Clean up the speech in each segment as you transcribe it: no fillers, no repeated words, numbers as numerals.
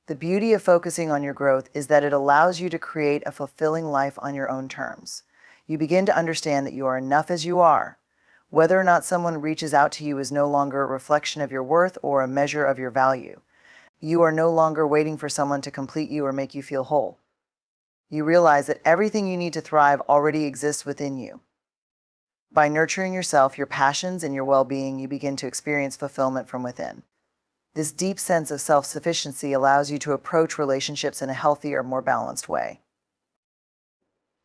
The beauty of focusing on your growth is that it allows you to create a fulfilling life on your own terms. You begin to understand that you are enough as you are. Whether or not someone reaches out to you is no longer a reflection of your worth or a measure of your value. You are no longer waiting for someone to complete you or make you feel whole. You realize that everything you need to thrive already exists within you. By nurturing yourself, your passions, and your well-being, you begin to experience fulfillment from within. This deep sense of self-sufficiency allows you to approach relationships in a healthier, more balanced way.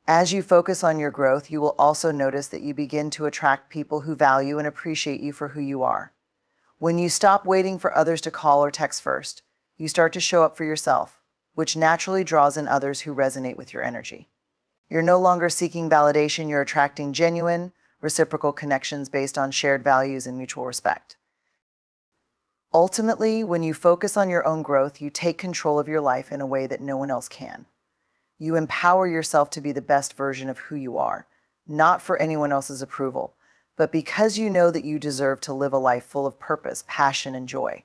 As you focus on your growth, you will also notice that you begin to attract people who value and appreciate you for who you are. When you stop waiting for others to call or text first, you start to show up for yourself, which naturally draws in others who resonate with your energy. You're no longer seeking validation, you're attracting genuine, reciprocal connections based on shared values and mutual respect. Ultimately, when you focus on your own growth, you take control of your life in a way that no one else can. You empower yourself to be the best version of who you are, not for anyone else's approval, but because you know that you deserve to live a life full of purpose, passion, and joy.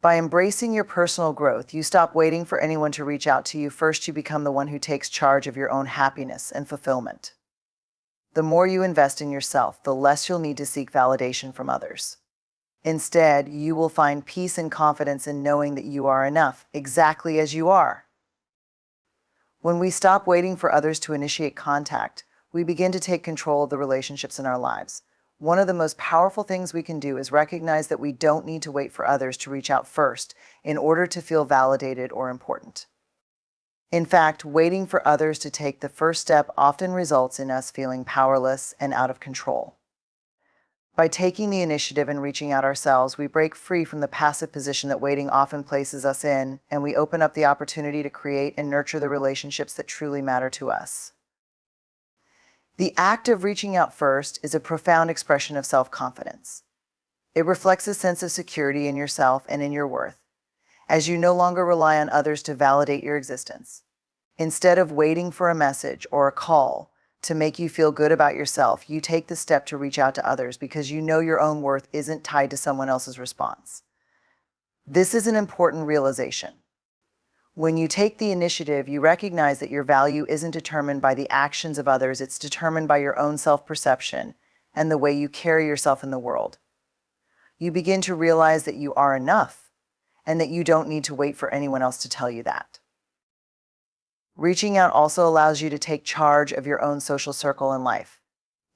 By embracing your personal growth, you stop waiting for anyone to reach out to you. First, you become the one who takes charge of your own happiness and fulfillment. The more you invest in yourself, the less you'll need to seek validation from others. Instead, you will find peace and confidence in knowing that you are enough, exactly as you are. When we stop waiting for others to initiate contact, we begin to take control of the relationships in our lives. One of the most powerful things we can do is recognize that we don't need to wait for others to reach out first in order to feel validated or important. In fact, waiting for others to take the first step often results in us feeling powerless and out of control. By taking the initiative and reaching out ourselves, we break free from the passive position that waiting often places us in, and we open up the opportunity to create and nurture the relationships that truly matter to us. The act of reaching out first is a profound expression of self-confidence. It reflects a sense of security in yourself and in your worth, as you no longer rely on others to validate your existence. Instead of waiting for a message or a call to make you feel good about yourself, you take the step to reach out to others because you know your own worth isn't tied to someone else's response. This is an important realization. When you take the initiative, you recognize that your value isn't determined by the actions of others, it's determined by your own self-perception and the way you carry yourself in the world. You begin to realize that you are enough and that you don't need to wait for anyone else to tell you that. Reaching out also allows you to take charge of your own social circle in life.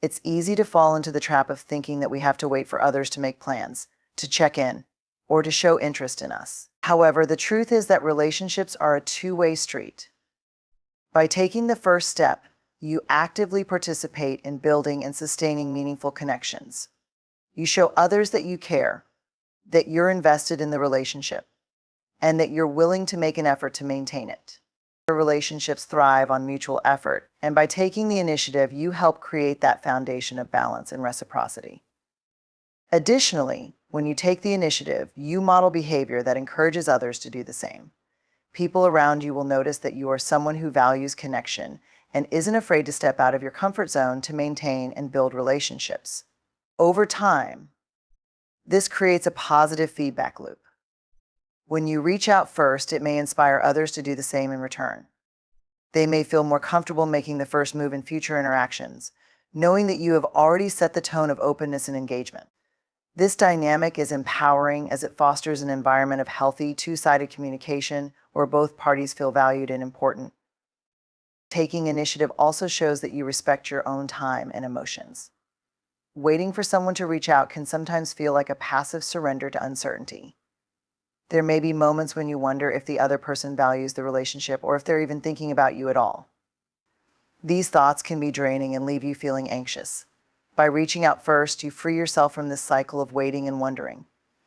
It's easy to fall into the trap of thinking that we have to wait for others to make plans, to check in, or to show interest in us. However, the truth is that relationships are a two-way street. By taking the first step, you actively participate in building and sustaining meaningful connections. You show others that you care, that you're invested in the relationship, and that you're willing to make an effort to maintain it. Relationships thrive on mutual effort, and by taking the initiative, you help create that foundation of balance and reciprocity. Additionally, when you take the initiative, you model behavior that encourages others to do the same. People around you will notice that you are someone who values connection and isn't afraid to step out of your comfort zone to maintain and build relationships. Over time, this creates a positive feedback loop. When you reach out first, it may inspire others to do the same in return. They may feel more comfortable making the first move in future interactions, knowing that you have already set the tone of openness and engagement. This dynamic is empowering as it fosters an environment of healthy, two-sided communication where both parties feel valued and important. Taking initiative also shows that you respect your own time and emotions. Waiting for someone to reach out can sometimes feel like a passive surrender to uncertainty. There may be moments when you wonder if the other person values the relationship or if they're even thinking about you at all. These thoughts can be draining and leave you feeling anxious. By reaching out first, you free yourself from this cycle of waiting and wondering.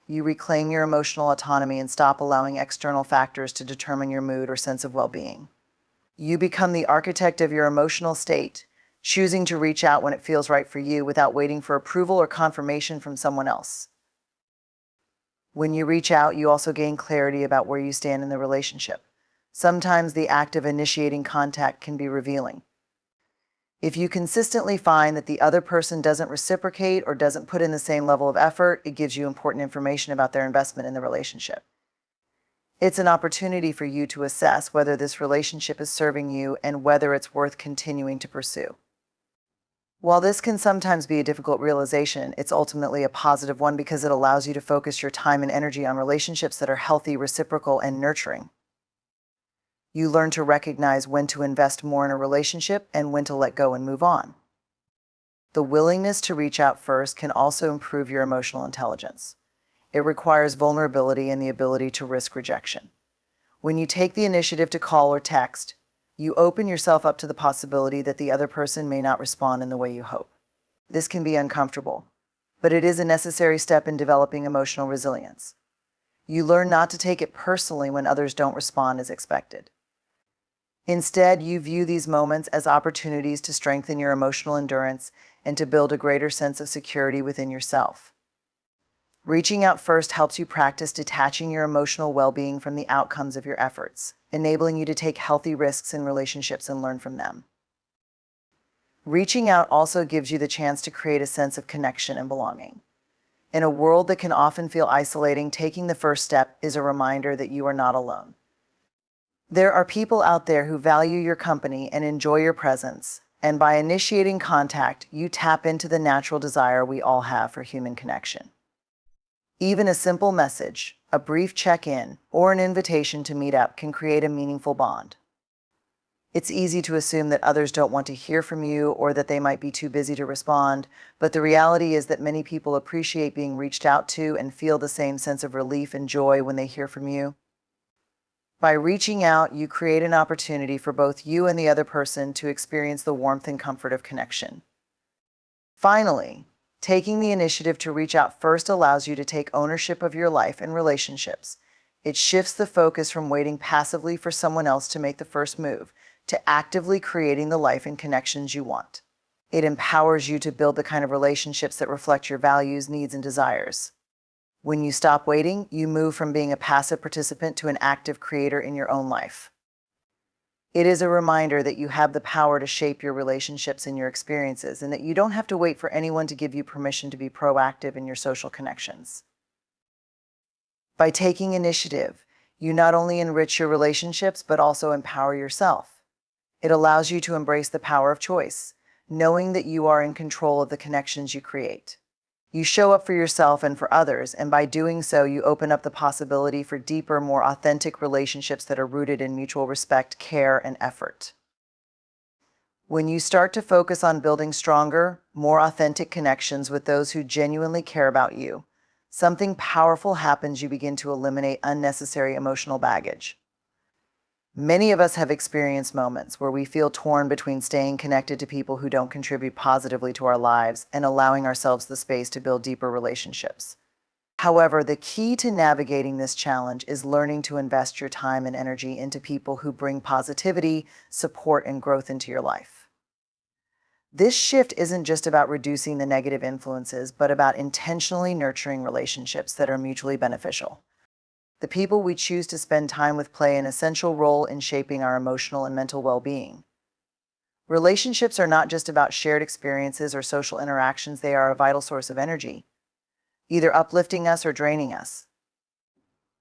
You reclaim your emotional autonomy and stop allowing external factors to determine your mood or sense of well-being. You become the architect of your emotional state, choosing to reach out when it feels right for you without waiting for approval or confirmation from someone else. When you reach out, you also gain clarity about where you stand in the relationship. Sometimes the act of initiating contact can be revealing. If you consistently find that the other person doesn't reciprocate or doesn't put in the same level of effort, it gives you important information about their investment in the relationship. It's an opportunity for you to assess whether this relationship is serving you and whether it's worth continuing to pursue. While this can sometimes be a difficult realization, it's ultimately a positive one because it allows you to focus your time and energy on relationships that are healthy, reciprocal, and nurturing. You learn to recognize when to invest more in a relationship and when to let go and move on. The willingness to reach out first can also improve your emotional intelligence. It requires vulnerability and the ability to risk rejection. When you take the initiative to call or text, you open yourself up to the possibility that the other person may not respond in the way you hope. This can be uncomfortable, but it is a necessary step in developing emotional resilience. You learn not to take it personally when others don't respond as expected. Instead, you view these moments as opportunities to strengthen your emotional endurance and to build a greater sense of security within yourself. Reaching out first helps you practice detaching your emotional well-being from the outcomes of your efforts, enabling you to take healthy risks in relationships and learn from them. Reaching out also gives you the chance to create a sense of connection and belonging. In a world that can often feel isolating, taking the first step is a reminder that you are not alone. There are people out there who value your company and enjoy your presence, and by initiating contact, you tap into the natural desire we all have for human connection. Even a simple message, a brief check-in, or an invitation to meet up can create a meaningful bond. It's easy to assume that others don't want to hear from you or that they might be too busy to respond, but the reality is that many people appreciate being reached out to and feel the same sense of relief and joy when they hear from you. By reaching out, you create an opportunity for both you and the other person to experience the warmth and comfort of connection. Finally, taking the initiative to reach out first allows you to take ownership of your life and relationships. It shifts the focus from waiting passively for someone else to make the first move to actively creating the life and connections you want. It empowers you to build the kind of relationships that reflect your values, needs, and desires. When you stop waiting, you move from being a passive participant to an active creator in your own life. It is a reminder that you have the power to shape your relationships and your experiences, and that you don't have to wait for anyone to give you permission to be proactive in your social connections. By taking initiative, you not only enrich your relationships, but also empower yourself. It allows you to embrace the power of choice, knowing that you are in control of the connections you create. You show up for yourself and for others, and by doing so, you open up the possibility for deeper, more authentic relationships that are rooted in mutual respect, care, and effort. When you start to focus on building stronger, more authentic connections with those who genuinely care about you, something powerful happens. You begin to eliminate unnecessary emotional baggage. Many of us have experienced moments where we feel torn between staying connected to people who don't contribute positively to our lives and allowing ourselves the space to build deeper relationships. However, the key to navigating this challenge is learning to invest your time and energy into people who bring positivity, support, and growth into your life. This shift isn't just about reducing the negative influences, but about intentionally nurturing relationships that are mutually beneficial. The people we choose to spend time with play an essential role in shaping our emotional and mental well-being. Relationships are not just about shared experiences or social interactions, they are a vital source of energy, either uplifting us or draining us.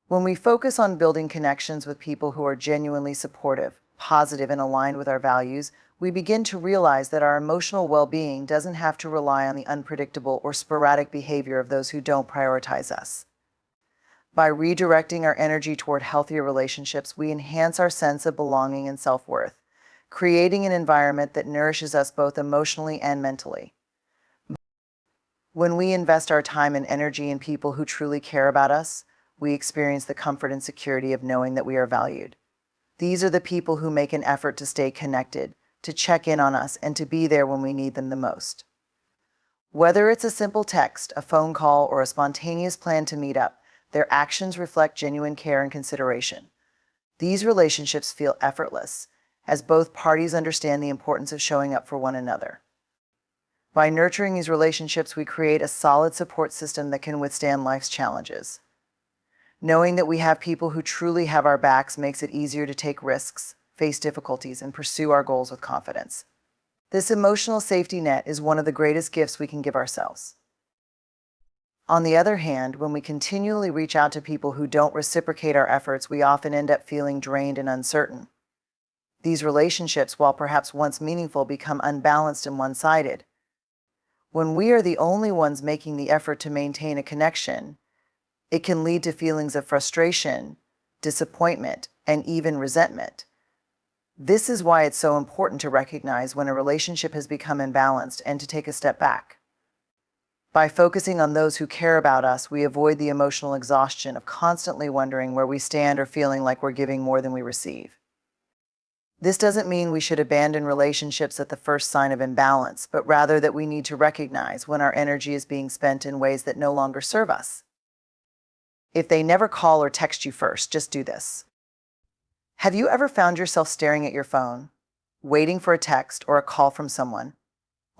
When we focus on building connections with people who are genuinely supportive, positive, and aligned with our values, we begin to realize that our emotional well-being doesn't have to rely on the unpredictable or sporadic behavior of those who don't prioritize us. By redirecting our energy toward healthier relationships, we enhance our sense of belonging and self-worth, creating an environment that nourishes us both emotionally and mentally. When we invest our time and energy in people who truly care about us, we experience the comfort and security of knowing that we are valued. These are the people who make an effort to stay connected, to check in on us, and to be there when we need them the most. Whether it's a simple text, a phone call, or a spontaneous plan to meet up, their actions reflect genuine care and consideration. These relationships feel effortless, as both parties understand the importance of showing up for one another. By nurturing these relationships, we create a solid support system that can withstand life's challenges. Knowing that we have people who truly have our backs makes it easier to take risks, face difficulties, and pursue our goals with confidence. This emotional safety net is one of the greatest gifts we can give ourselves. On the other hand, when we continually reach out to people who don't reciprocate our efforts, we often end up feeling drained and uncertain. These relationships, while perhaps once meaningful, become unbalanced and one-sided. When we are the only ones making the effort to maintain a connection, it can lead to feelings of frustration, disappointment, and even resentment. This is why it's so important to recognize when a relationship has become imbalanced and to take a step back. By focusing on those who care about us, we avoid the emotional exhaustion of constantly wondering where we stand or feeling like we're giving more than we receive. This doesn't mean we should abandon relationships at the first sign of imbalance, but rather that we need to recognize when our energy is being spent in ways that no longer serve us. If they never call or text you first, just do this. Have you ever found yourself staring at your phone, waiting for a text or a call from someone,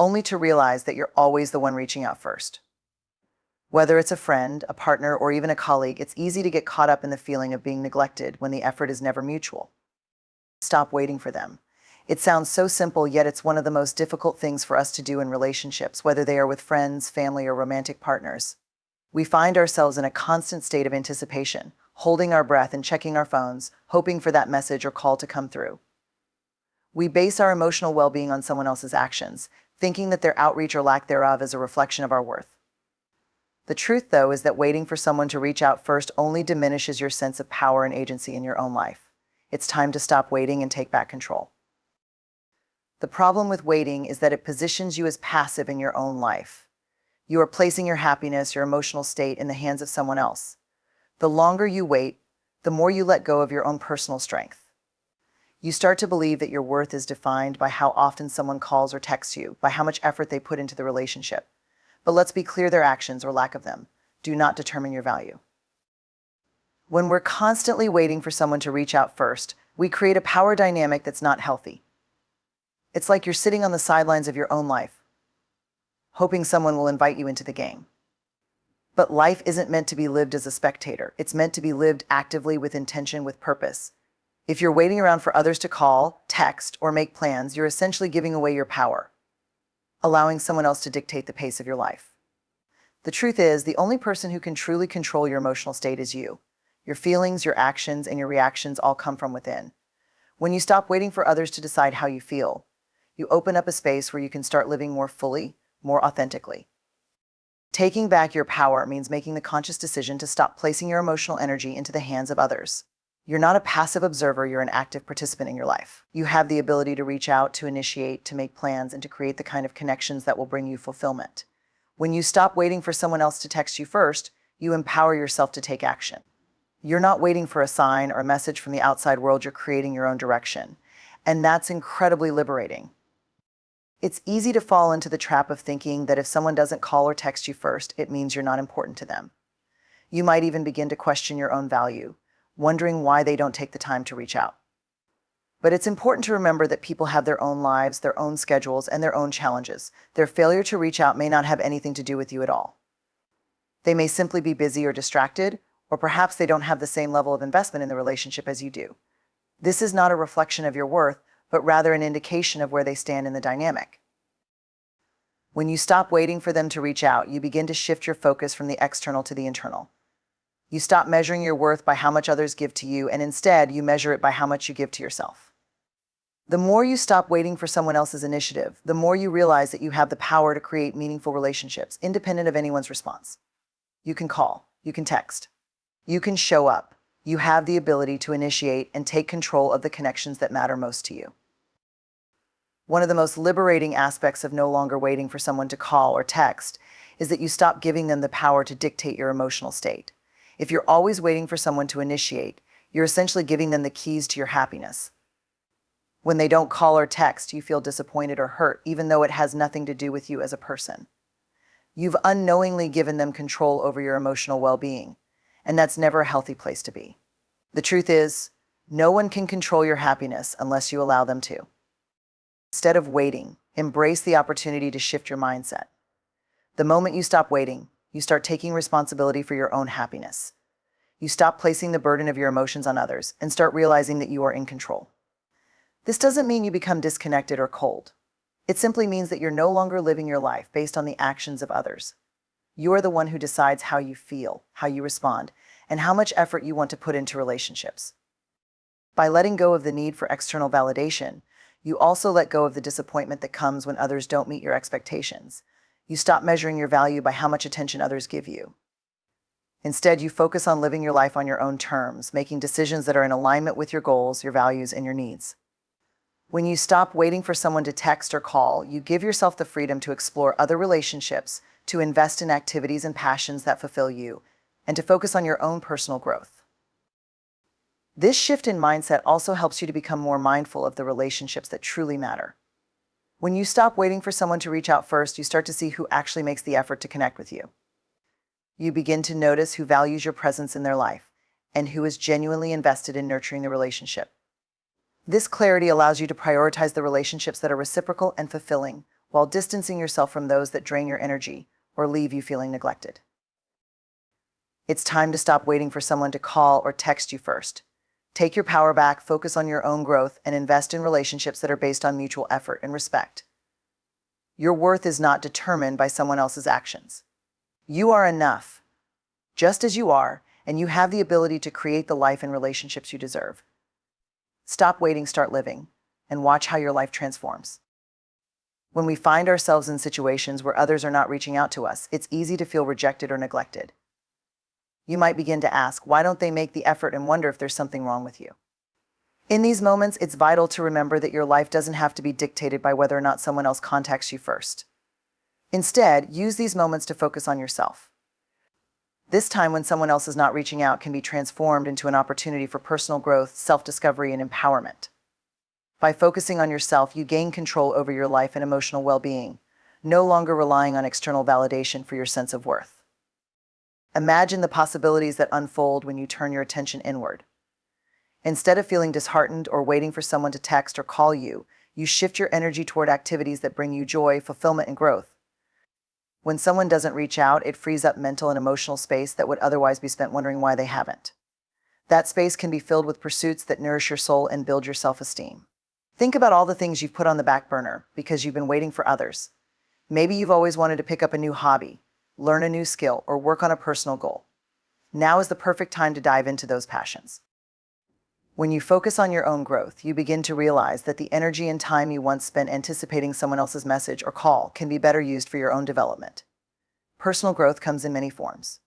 only to realize that you're always the one reaching out first? Whether it's a friend, a partner, or even a colleague, it's easy to get caught up in the feeling of being neglected when the effort is never mutual. Stop waiting for them. It sounds so simple, yet it's one of the most difficult things for us to do in relationships, whether they are with friends, family, or romantic partners. We find ourselves in a constant state of anticipation, holding our breath and checking our phones, hoping for that message or call to come through. We base our emotional well-being on someone else's actions, thinking that their outreach or lack thereof is a reflection of our worth. The truth, though, is that waiting for someone to reach out first only diminishes your sense of power and agency in your own life. It's time to stop waiting and take back control. The problem with waiting is that it positions you as passive in your own life. You are placing your happiness, your emotional state, in the hands of someone else. The longer you wait, the more you let go of your own personal strength. You start to believe that your worth is defined by how often someone calls or texts you, by how much effort they put into the relationship. But let's be clear, their actions, or lack of them, do not determine your value. When we're constantly waiting for someone to reach out first, we create a power dynamic that's not healthy. It's like you're sitting on the sidelines of your own life, hoping someone will invite you into the game. But life isn't meant to be lived as a spectator. It's meant to be lived actively, with intention, with purpose. If you're waiting around for others to call, text, or make plans, you're essentially giving away your power, allowing someone else to dictate the pace of your life. The truth is, the only person who can truly control your emotional state is you. Your feelings, your actions, and your reactions all come from within. When you stop waiting for others to decide how you feel, you open up a space where you can start living more fully, more authentically. Taking back your power means making the conscious decision to stop placing your emotional energy into the hands of others. You're not a passive observer, you're an active participant in your life. You have the ability to reach out, to initiate, to make plans, and to create the kind of connections that will bring you fulfillment. When you stop waiting for someone else to text you first, you empower yourself to take action. You're not waiting for a sign or a message from the outside world, you're creating your own direction. And that's incredibly liberating. It's easy to fall into the trap of thinking that if someone doesn't call or text you first, it means you're not important to them. You might even begin to question your own value, wondering why they don't take the time to reach out. But it's important to remember that people have their own lives, their own schedules, and their own challenges. Their failure to reach out may not have anything to do with you at all. They may simply be busy or distracted, or perhaps they don't have the same level of investment in the relationship as you do. This is not a reflection of your worth, but rather an indication of where they stand in the dynamic. When you stop waiting for them to reach out, you begin to shift your focus from the external to the internal. You stop measuring your worth by how much others give to you, and instead you measure it by how much you give to yourself. The more you stop waiting for someone else's initiative, the more you realize that you have the power to create meaningful relationships, independent of anyone's response. You can call, you can text, you can show up. You have the ability to initiate and take control of the connections that matter most to you. One of the most liberating aspects of no longer waiting for someone to call or text is that you stop giving them the power to dictate your emotional state. If you're always waiting for someone to initiate, you're essentially giving them the keys to your happiness. When they don't call or text, you feel disappointed or hurt, even though it has nothing to do with you as a person. You've unknowingly given them control over your emotional well-being, and that's never a healthy place to be. The truth is, no one can control your happiness unless you allow them to. Instead of waiting, embrace the opportunity to shift your mindset. The moment you stop waiting, you start taking responsibility for your own happiness. You stop placing the burden of your emotions on others and start realizing that you are in control. This doesn't mean you become disconnected or cold. It simply means that you're no longer living your life based on the actions of others. You are the one who decides how you feel, how you respond, and how much effort you want to put into relationships. By letting go of the need for external validation, you also let go of the disappointment that comes when others don't meet your expectations. You stop measuring your value by how much attention others give you. Instead, you focus on living your life on your own terms, making decisions that are in alignment with your goals, your values, and your needs. When you stop waiting for someone to text or call, you give yourself the freedom to explore other relationships, to invest in activities and passions that fulfill you, and to focus on your own personal growth. This shift in mindset also helps you to become more mindful of the relationships that truly matter. When you stop waiting for someone to reach out first, you start to see who actually makes the effort to connect with you. You begin to notice who values your presence in their life and who is genuinely invested in nurturing the relationship. This clarity allows you to prioritize the relationships that are reciprocal and fulfilling, while distancing yourself from those that drain your energy or leave you feeling neglected. It's time to stop waiting for someone to call or text you first. Take your power back, focus on your own growth, and invest in relationships that are based on mutual effort and respect. Your worth is not determined by someone else's actions. You are enough, just as you are, and you have the ability to create the life and relationships you deserve. Stop waiting, start living, and watch how your life transforms. When we find ourselves in situations where others are not reaching out to us, it's easy to feel rejected or neglected. You might begin to ask, why don't they make the effort, and wonder if there's something wrong with you. In these moments, it's vital to remember that your life doesn't have to be dictated by whether or not someone else contacts you first. Instead, use these moments to focus on yourself. This time when someone else is not reaching out can be transformed into an opportunity for personal growth, self-discovery, and empowerment. By focusing on yourself, you gain control over your life and emotional well-being, no longer relying on external validation for your sense of worth. Imagine the possibilities that unfold when you turn your attention inward. Instead of feeling disheartened or waiting for someone to text or call you, you shift your energy toward activities that bring you joy, fulfillment, and growth. When someone doesn't reach out, it frees up mental and emotional space that would otherwise be spent wondering why they haven't. That space can be filled with pursuits that nourish your soul and build your self-esteem. Think about all the things you've put on the back burner because you've been waiting for others. Maybe you've always wanted to pick up a new hobby, learn a new skill, or work on a personal goal. Now is the perfect time to dive into those passions. When you focus on your own growth, you begin to realize that the energy and time you once spent anticipating someone else's message or call can be better used for your own development. Personal growth comes in many forms.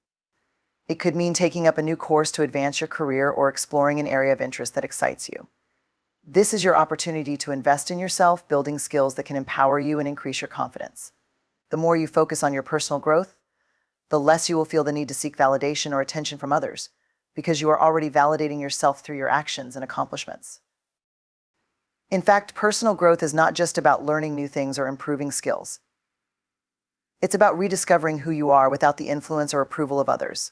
It could mean taking up a new course to advance your career or exploring an area of interest that excites you. This is your opportunity to invest in yourself, building skills that can empower you and increase your confidence. The more you focus on your personal growth, the less you will feel the need to seek validation or attention from others, because you are already validating yourself through your actions and accomplishments. In fact, personal growth is not just about learning new things or improving skills. It's about rediscovering who you are without the influence or approval of others.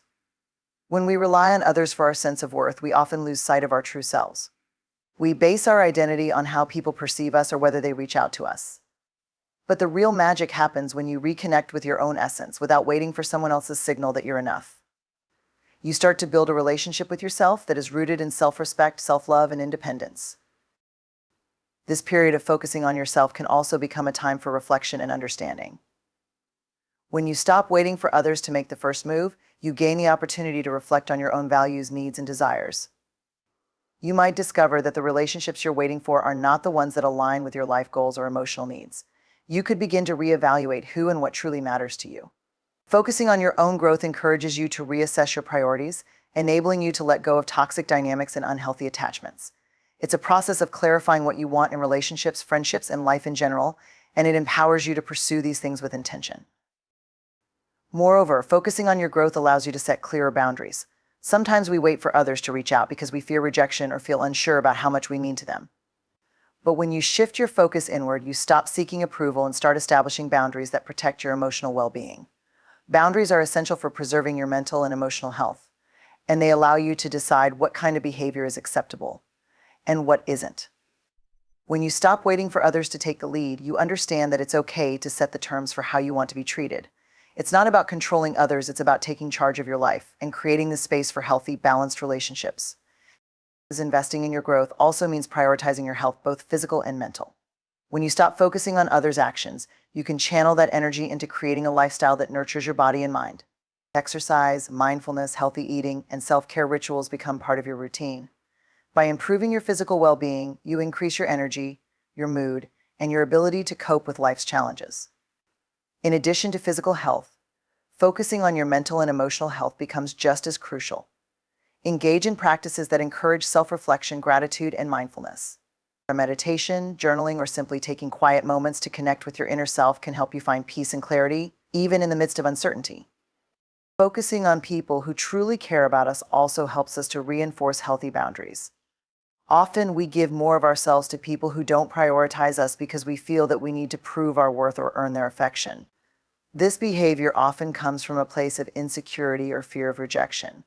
When we rely on others for our sense of worth, we often lose sight of our true selves. We base our identity on how people perceive us or whether they reach out to us. But the real magic happens when you reconnect with your own essence without waiting for someone else's signal that you're enough. You start to build a relationship with yourself that is rooted in self-respect, self-love, and independence. This period of focusing on yourself can also become a time for reflection and understanding. When you stop waiting for others to make the first move, you gain the opportunity to reflect on your own values, needs, and desires. You might discover that the relationships you're waiting for are not the ones that align with your life goals or emotional needs. You could begin to reevaluate who and what truly matters to you. Focusing on your own growth encourages you to reassess your priorities, enabling you to let go of toxic dynamics and unhealthy attachments. It's a process of clarifying what you want in relationships, friendships, and life in general, and it empowers you to pursue these things with intention. Moreover, focusing on your growth allows you to set clearer boundaries. Sometimes we wait for others to reach out because we fear rejection or feel unsure about how much we mean to them. But when you shift your focus inward, you stop seeking approval and start establishing boundaries that protect your emotional well-being. Boundaries are essential for preserving your mental and emotional health, and they allow you to decide what kind of behavior is acceptable and what isn't. When you stop waiting for others to take the lead, you understand that it's okay to set the terms for how you want to be treated. It's not about controlling others, it's about taking charge of your life and creating the space for healthy, balanced relationships. Investing in your growth also means prioritizing your health, both physical and mental. When you stop focusing on others' actions, you can channel that energy into creating a lifestyle that nurtures your body and mind. Exercise, mindfulness, healthy eating, and self-care rituals become part of your routine. By improving your physical well-being, you increase your energy, your mood, and your ability to cope with life's challenges. In addition to physical health, focusing on your mental and emotional health becomes just as crucial. Engage in practices that encourage self-reflection, gratitude, and mindfulness. Meditation, journaling, or simply taking quiet moments to connect with your inner self can help you find peace and clarity, even in the midst of uncertainty. Focusing on people who truly care about us also helps us to reinforce healthy boundaries. Often we give more of ourselves to people who don't prioritize us because we feel that we need to prove our worth or earn their affection. This behavior often comes from a place of insecurity or fear of rejection.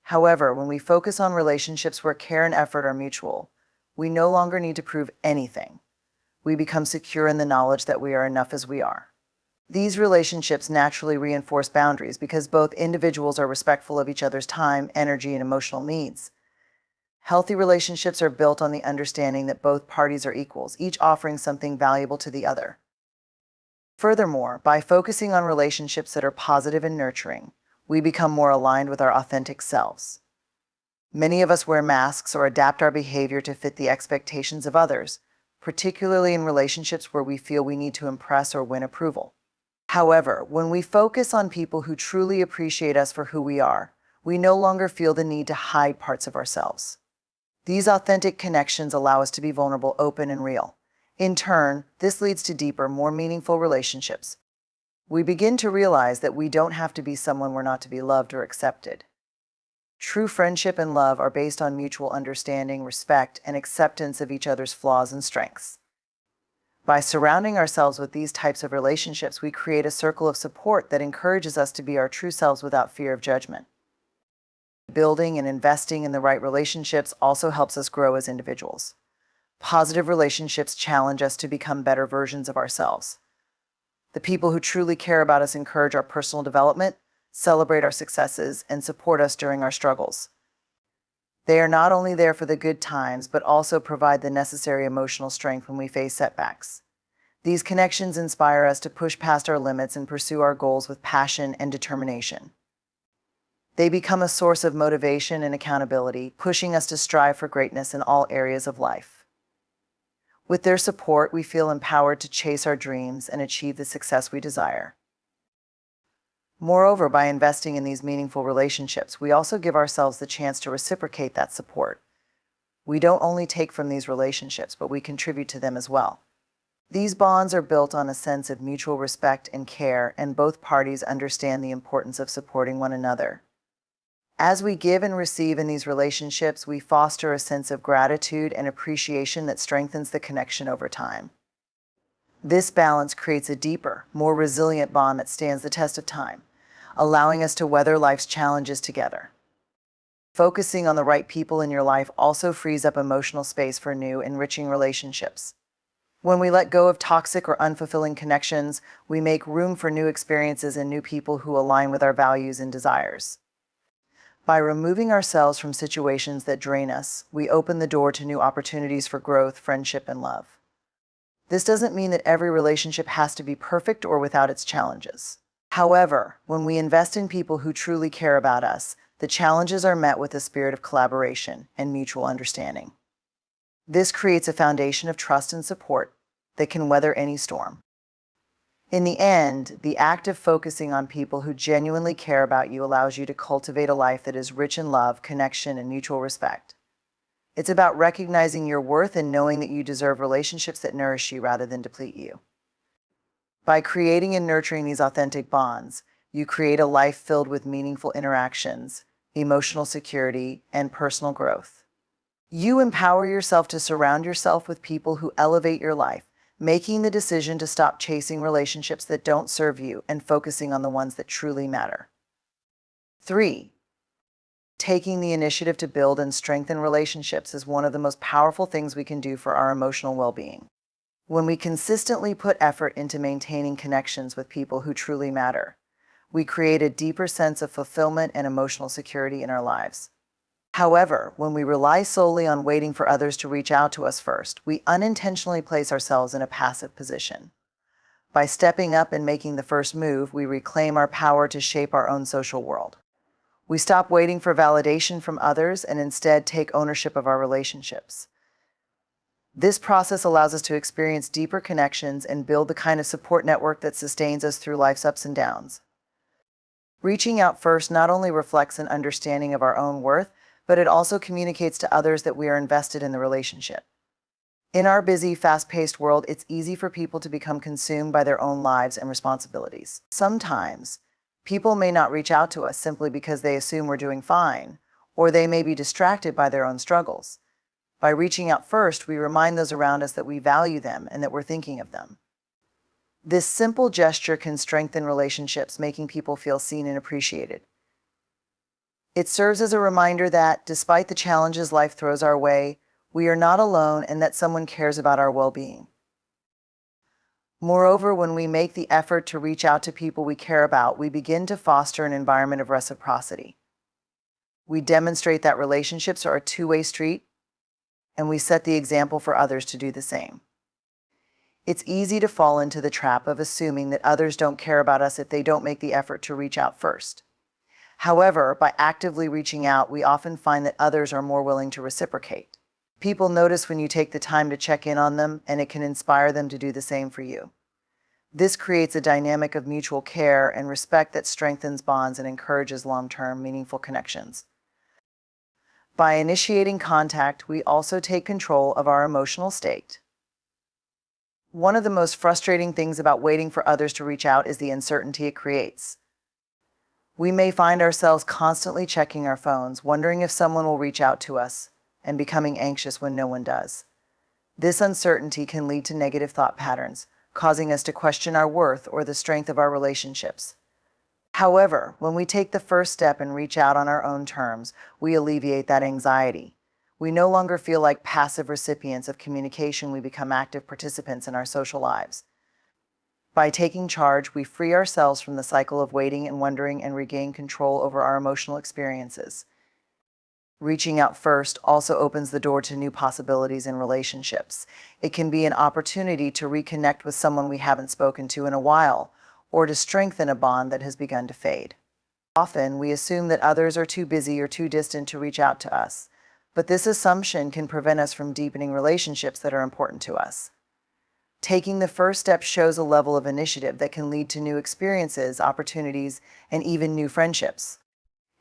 However, when we focus on relationships where care and effort are mutual, we no longer need to prove anything. We become secure in the knowledge that we are enough as we are. These relationships naturally reinforce boundaries because both individuals are respectful of each other's time, energy, and emotional needs. Healthy relationships are built on the understanding that both parties are equals, each offering something valuable to the other. Furthermore, by focusing on relationships that are positive and nurturing, we become more aligned with our authentic selves. Many of us wear masks or adapt our behavior to fit the expectations of others, particularly in relationships where we feel we need to impress or win approval. However, when we focus on people who truly appreciate us for who we are, we no longer feel the need to hide parts of ourselves. These authentic connections allow us to be vulnerable, open, and real. In turn, this leads to deeper, more meaningful relationships. We begin to realize that we don't have to be someone we're not to be loved or accepted. True friendship and love are based on mutual understanding, respect, and acceptance of each other's flaws and strengths. By surrounding ourselves with these types of relationships, we create a circle of support that encourages us to be our true selves without fear of judgment. Building and investing in the right relationships also helps us grow as individuals. Positive relationships challenge us to become better versions of ourselves. The people who truly care about us encourage our personal development, celebrate our successes, and support us during our struggles. They are not only there for the good times, but also provide the necessary emotional strength when we face setbacks. These connections inspire us to push past our limits and pursue our goals with passion and determination. They become a source of motivation and accountability, pushing us to strive for greatness in all areas of life. With their support, we feel empowered to chase our dreams and achieve the success we desire. Moreover, by investing in these meaningful relationships, we also give ourselves the chance to reciprocate that support. We don't only take from these relationships, but we contribute to them as well. These bonds are built on a sense of mutual respect and care, and both parties understand the importance of supporting one another. As we give and receive in these relationships, we foster a sense of gratitude and appreciation that strengthens the connection over time. This balance creates a deeper, more resilient bond that stands the test of time, allowing us to weather life's challenges together. Focusing on the right people in your life also frees up emotional space for new, enriching relationships. When we let go of toxic or unfulfilling connections, we make room for new experiences and new people who align with our values and desires. By removing ourselves from situations that drain us, we open the door to new opportunities for growth, friendship, and love. This doesn't mean that every relationship has to be perfect or without its challenges. However, when we invest in people who truly care about us, the challenges are met with a spirit of collaboration and mutual understanding. This creates a foundation of trust and support that can weather any storm. In the end, the act of focusing on people who genuinely care about you allows you to cultivate a life that is rich in love, connection, and mutual respect. It's about recognizing your worth and knowing that you deserve relationships that nourish you rather than deplete you. By creating and nurturing these authentic bonds, you create a life filled with meaningful interactions, emotional security, and personal growth. You empower yourself to surround yourself with people who elevate your life, making the decision to stop chasing relationships that don't serve you and focusing on the ones that truly matter. 3. Taking the initiative to build and strengthen relationships is one of the most powerful things we can do for our emotional well-being. When we consistently put effort into maintaining connections with people who truly matter, we create a deeper sense of fulfillment and emotional security in our lives. However, when we rely solely on waiting for others to reach out to us first, we unintentionally place ourselves in a passive position. By stepping up and making the first move, we reclaim our power to shape our own social world. We stop waiting for validation from others and instead take ownership of our relationships. This process allows us to experience deeper connections and build the kind of support network that sustains us through life's ups and downs. Reaching out first not only reflects an understanding of our own worth, but it also communicates to others that we are invested in the relationship. In our busy, fast-paced world, it's easy for people to become consumed by their own lives and responsibilities. Sometimes, people may not reach out to us simply because they assume we're doing fine, or they may be distracted by their own struggles. By reaching out first, we remind those around us that we value them and that we're thinking of them. This simple gesture can strengthen relationships, making people feel seen and appreciated. It serves as a reminder that, despite the challenges life throws our way, we are not alone and that someone cares about our well-being. Moreover, when we make the effort to reach out to people we care about, we begin to foster an environment of reciprocity. We demonstrate that relationships are a two-way street, and we set the example for others to do the same. It's easy to fall into the trap of assuming that others don't care about us if they don't make the effort to reach out first. However, by actively reaching out, we often find that others are more willing to reciprocate. People notice when you take the time to check in on them, and it can inspire them to do the same for you. This creates a dynamic of mutual care and respect that strengthens bonds and encourages long-term, meaningful connections. By initiating contact, we also take control of our emotional state. One of the most frustrating things about waiting for others to reach out is the uncertainty it creates. We may find ourselves constantly checking our phones, wondering if someone will reach out to us, and becoming anxious when no one does. This uncertainty can lead to negative thought patterns, causing us to question our worth or the strength of our relationships. However, when we take the first step and reach out on our own terms, we alleviate that anxiety. We no longer feel like passive recipients of communication, we become active participants in our social lives. By taking charge, we free ourselves from the cycle of waiting and wondering and regain control over our emotional experiences. Reaching out first also opens the door to new possibilities in relationships. It can be an opportunity to reconnect with someone we haven't spoken to in a while, or to strengthen a bond that has begun to fade. Often, we assume that others are too busy or too distant to reach out to us, but this assumption can prevent us from deepening relationships that are important to us. Taking the first step shows a level of initiative that can lead to new experiences, opportunities, and even new friendships.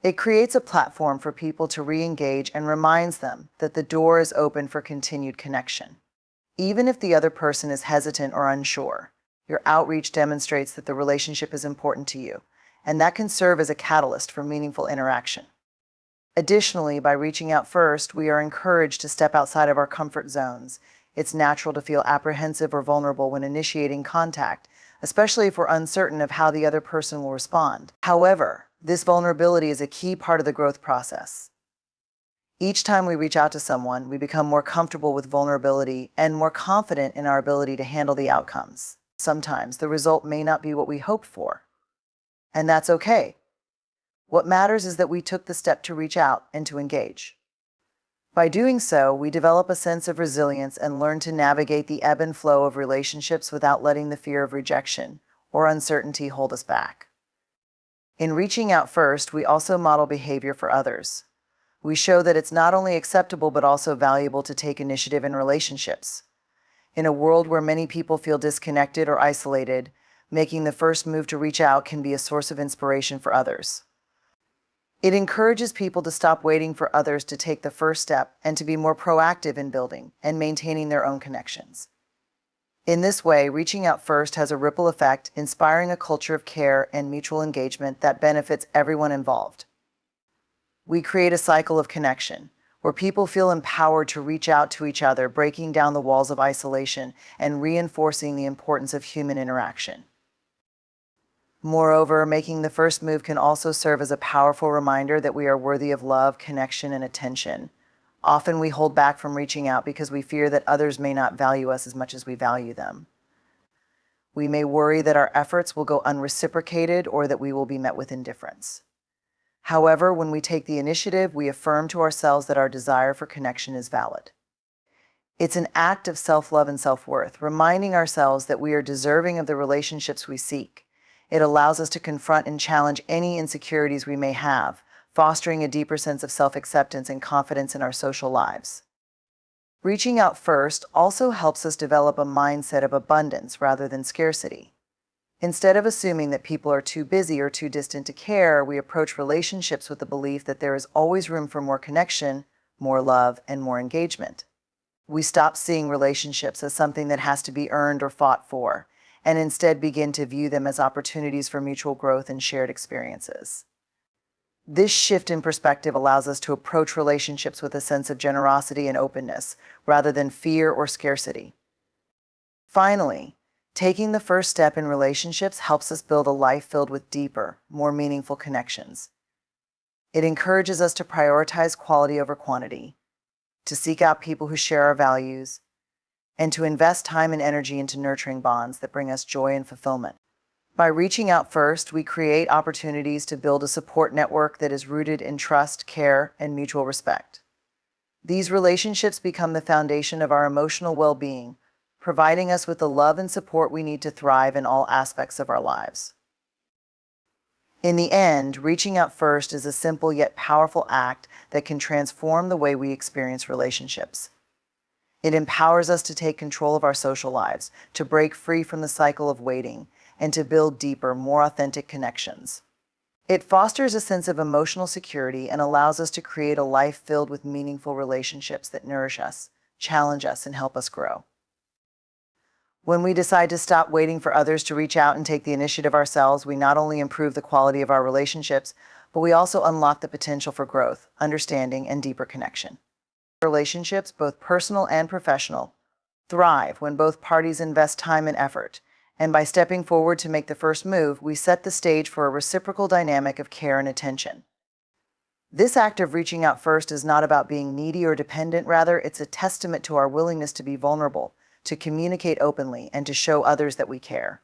It creates a platform for people to re-engage and reminds them that the door is open for continued connection. Even if the other person is hesitant or unsure, your outreach demonstrates that the relationship is important to you, and that can serve as a catalyst for meaningful interaction. Additionally, by reaching out first, we are encouraged to step outside of our comfort zones. It's natural to feel apprehensive or vulnerable when initiating contact, especially if we're uncertain of how the other person will respond. However, this vulnerability is a key part of the growth process. Each time we reach out to someone, we become more comfortable with vulnerability and more confident in our ability to handle the outcomes. Sometimes the result may not be what we hoped for, and that's okay. What matters is that we took the step to reach out and to engage. By doing so, we develop a sense of resilience and learn to navigate the ebb and flow of relationships without letting the fear of rejection or uncertainty hold us back. In reaching out first, we also model behavior for others. We show that it's not only acceptable but also valuable to take initiative in relationships. In a world where many people feel disconnected or isolated, making the first move to reach out can be a source of inspiration for others. It encourages people to stop waiting for others to take the first step and to be more proactive in building and maintaining their own connections. In this way, reaching out first has a ripple effect, inspiring a culture of care and mutual engagement that benefits everyone involved. We create a cycle of connection, where people feel empowered to reach out to each other, breaking down the walls of isolation and reinforcing the importance of human interaction. Moreover, making the first move can also serve as a powerful reminder that we are worthy of love, connection, and attention. Often we hold back from reaching out because we fear that others may not value us as much as we value them. We may worry that our efforts will go unreciprocated or that we will be met with indifference. However, when we take the initiative, we affirm to ourselves that our desire for connection is valid. It's an act of self-love and self-worth, reminding ourselves that we are deserving of the relationships we seek. It allows us to confront and challenge any insecurities we may have, fostering a deeper sense of self-acceptance and confidence in our social lives. Reaching out first also helps us develop a mindset of abundance rather than scarcity. Instead of assuming that people are too busy or too distant to care, we approach relationships with the belief that there is always room for more connection, more love, and more engagement. We stop seeing relationships as something that has to be earned or fought for, and instead begin to view them as opportunities for mutual growth and shared experiences. This shift in perspective allows us to approach relationships with a sense of generosity and openness, rather than fear or scarcity. Finally, taking the first step in relationships helps us build a life filled with deeper, more meaningful connections. It encourages us to prioritize quality over quantity, to seek out people who share our values, and to invest time and energy into nurturing bonds that bring us joy and fulfillment. By reaching out first, we create opportunities to build a support network that is rooted in trust, care, and mutual respect. These relationships become the foundation of our emotional well-being, providing us with the love and support we need to thrive in all aspects of our lives. In the end, reaching out first is a simple yet powerful act that can transform the way we experience relationships. It empowers us to take control of our social lives, to break free from the cycle of waiting, and to build deeper, more authentic connections. It fosters a sense of emotional security and allows us to create a life filled with meaningful relationships that nourish us, challenge us, and help us grow. When we decide to stop waiting for others to reach out and take the initiative ourselves, we not only improve the quality of our relationships, but we also unlock the potential for growth, understanding, and deeper connection. Relationships, both personal and professional, thrive when both parties invest time and effort, and by stepping forward to make the first move, we set the stage for a reciprocal dynamic of care and attention. This act of reaching out first is not about being needy or dependent, rather, it's a testament to our willingness to be vulnerable, to communicate openly, and to show others that we care.